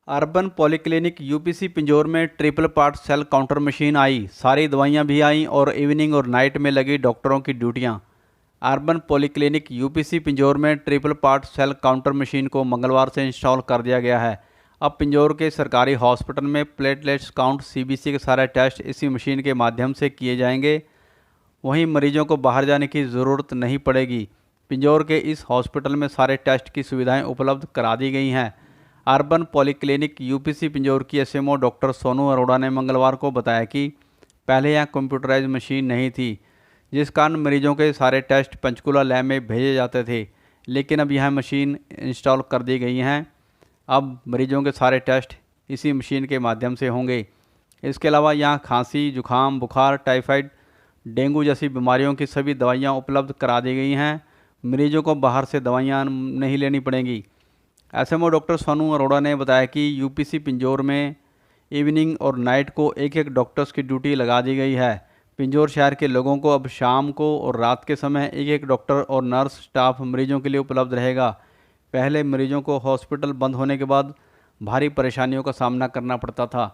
Urban polyclinic UPC Pinjore में triple part cell counter machine आई। सारी दवाइयां भी आईं और इवनिंग और नाइट में लगी डॉक्टरों की ड्यूटियां। अर्बन पॉलीक्लिनिक यूपीसी पिंजौर में triple part cell counter machine को मंगलवार से इंस्टॉल कर दिया गया है। अब पिंजौर के सरकारी हॉस्पिटल में प्लेटलेट्स काउंट सीबीसी के सारे टेस्ट इसी मशीन के माध्यम से किए जाएंगे। वहीं मरीजों को बाहर जाने की ज़रूरत नहीं पड़ेगी। पिंजौर के इस हॉस्पिटल में सारे टेस्ट की सुविधाएं उपलब्ध करा दी गई हैं। अर्बन पॉलीक्लिनिक यूपीसी पिंजौर की एसएमओ डॉक्टर सोनू अरोड़ा ने मंगलवार को बताया कि पहले यहाँ कंप्यूटराइज मशीन नहीं थी, जिस कारण मरीजों के सारे टेस्ट पंचकूला लैब में भेजे जाते थे, लेकिन अब यह मशीन इंस्टॉल कर दी गई हैं। अब मरीजों के सारे टेस्ट इसी मशीन के माध्यम से होंगे। इसके अलावा यहाँ खांसी, जुखाम, बुखार, टाइफाइड, डेंगू जैसी बीमारियों की सभी दवाइयाँ उपलब्ध करा दी गई हैं। मरीजों को बाहर से दवाइयाँ नहीं लेनी पड़ेंगी। एसएमओ डॉक्टर सोनू अरोड़ा ने बताया कि यूपीसी पिंजौर में इवनिंग और नाइट को एक एक डॉक्टर्स की ड्यूटी लगा दी गई है। पिंजौर शहर के लोगों को अब शाम को और रात के समय एक एक डॉक्टर और नर्स स्टाफ मरीजों के लिए उपलब्ध रहेगा। पहले मरीजों को हॉस्पिटल बंद होने के बाद भारी परेशानियों का सामना करना पड़ता था,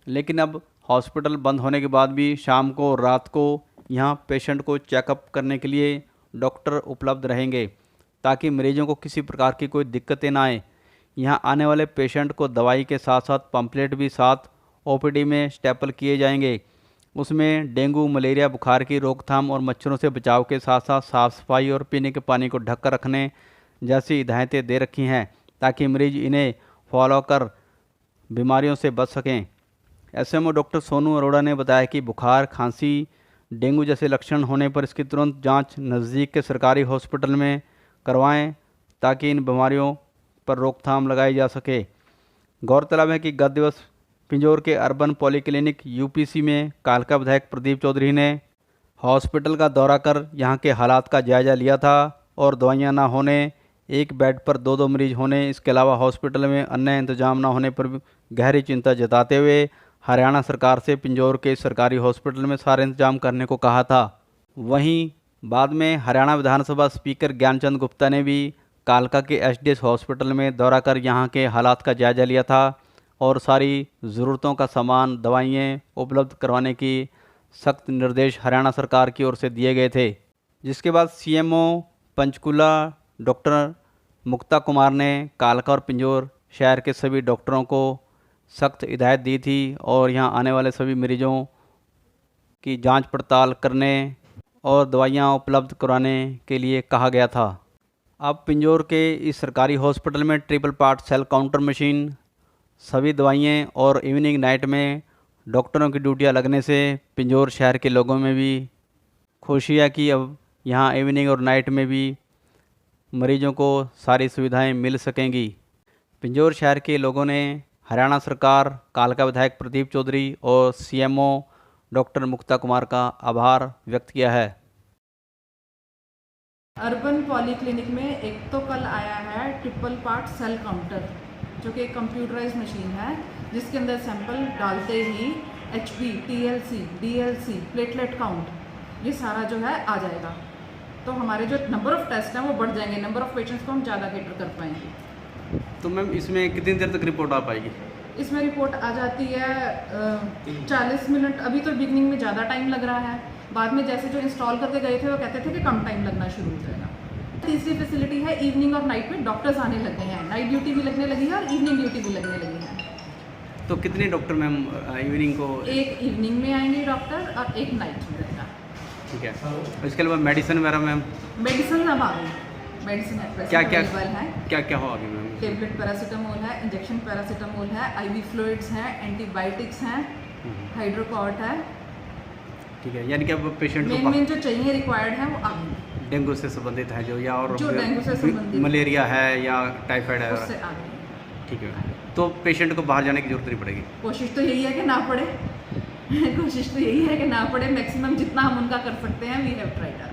लेकिन अब हॉस्पिटल बंद होने के बाद भी शाम को और रात को यहाँ पेशेंट को चेकअप करने के लिए डॉक्टर उपलब्ध रहेंगे, ताकि मरीजों को किसी प्रकार की कोई दिक्कतें ना आए। यहाँ आने वाले पेशेंट को दवाई के साथ साथ पम्पलेट भी साथ ओपीडी में स्टेपल किए जाएंगे। उसमें डेंगू, मलेरिया, बुखार की रोकथाम और मच्छरों से बचाव के साथ साथ साफ़ सफाई और पीने के पानी को ढक कर रखने जैसी हिदायतें दे रखी हैं, ताकि मरीज इन्हें फॉलो कर बीमारियों से बच सकें। एसएमओ डॉक्टर सोनू अरोड़ा ने बताया कि बुखार, खांसी, डेंगू जैसे लक्षण होने पर इसकी तुरंत जाँच नज़दीक के सरकारी हॉस्पिटल में करवाएं, ताकि इन बीमारियों पर रोकथाम लगाई जा सके। गौरतलब है कि गत दिवस पिंजौर के अर्बन पॉलीक्लिनिक यूपीसी में कालका विधायक प्रदीप चौधरी ने हॉस्पिटल का दौरा कर यहां के हालात का जायजा लिया था और दवाइयां ना होने, एक बेड पर दो मरीज होने, इसके अलावा हॉस्पिटल में अन्य इंतजाम ना होने पर गहरी चिंता जताते हुए हरियाणा सरकार से पिंजौर के सरकारी हॉस्पिटल में सारे इंतजाम करने को कहा था। वहीं बाद में हरियाणा विधानसभा स्पीकर ज्ञानचंद गुप्ता ने भी कालका के एचडीएस हॉस्पिटल में दौरा कर यहां के हालात का जायजा लिया था और सारी ज़रूरतों का सामान, दवाइयाँ उपलब्ध करवाने की सख्त निर्देश हरियाणा सरकार की ओर से दिए गए थे। जिसके बाद सीएमओ पंचकूला डॉक्टर मुक्ता कुमार ने कालका और पिंजौर शहर के सभी डॉक्टरों को सख्त हिदायत दी थी और यहां आने वाले सभी मरीजों की जांच पड़ताल करने और दवाइयाँ उपलब्ध कराने के लिए कहा गया था। अब पिंजौर के इस सरकारी हॉस्पिटल में triple part cell counter machine, सभी दवाइयाँ और इवनिंग नाइट में डॉक्टरों की ड्यूटियाँ लगने से पिंजौर शहर के लोगों में भी खुशी है कि अब यहाँ इवनिंग और नाइट में भी मरीजों को सारी सुविधाएं मिल सकेंगी। पिंजौर शहर के लोगों ने हरियाणा सरकार, कालका विधायक प्रदीप चौधरी और सीएमओ डॉक्टर मुक्ता कुमार का आभार व्यक्त किया है। अर्बन पॉलीक्लिनिक में एक तो कल आया है ट्रिपल पार्ट सेल काउंटर, जो कि एक कंप्यूटराइज मशीन है, जिसके अंदर सैंपल डालते ही HB, TLC, DLC, platelet count, ये सारा जो है आ जाएगा। तो हमारे जो नंबर ऑफ टेस्ट हैं वो बढ़ जाएंगे, नंबर ऑफ पेशेंट्स को हम ज़्यादा कैटर कर पाएंगे। तो मैम इसमें कितनी देर तक रिपोर्ट आ पाएगी? इसमें रिपोर्ट आ जाती है 40 मिनट। अभी तो बिगनिंग में ज़्यादा टाइम लग रहा है, बाद में जैसे जो इंस्टॉल करके गए थे वो कहते थे कि कम टाइम लगना शुरू हो जाएगा। तीसरी फैसिलिटी है, इवनिंग और नाइट में डॉक्टर्स आने लगे हैं, नाइट ड्यूटी भी लगने लगी है और इवनिंग ड्यूटी भी लगने लगी है। तो कितने डॉक्टर मैम इवनिंग को? एक इवनिंग में आएंगे डॉक्टर और एक नाइट में रहेगा। ठीक है। इसके अलावा मेडिसिन वगैरह मैम? मेडिसिन अब आ गई, मेडिसिन क्या है, हो अभी मैम? टेबलेट पैरासीटामोल है, इंजेक्शन पैरासीटामोल है, आईवी फ्लूइड्स हैं, एंटीबायोटिक्स हैं, हाइड्रोकॉर्ट है। ठीक है, यानी कि अब पेशेंट को मेन जो चाहिए रिक्वायर्ड है वो आ गई। डेंगू से संबंधित है जो, या और जो डेंगू से संबंधित, मलेरिया है या टाइफाइड है, उससे आ गई। ठीक है, तो पेशेंट को बाहर जाने की जरूरत नहीं पड़ेगी। कोशिश तो यही है कि ना पड़े कोशिश तो यही है कि ना पड़े। मैक्सिमम जितना हम उनका कर सकते हैं वी हैव ट्राइड।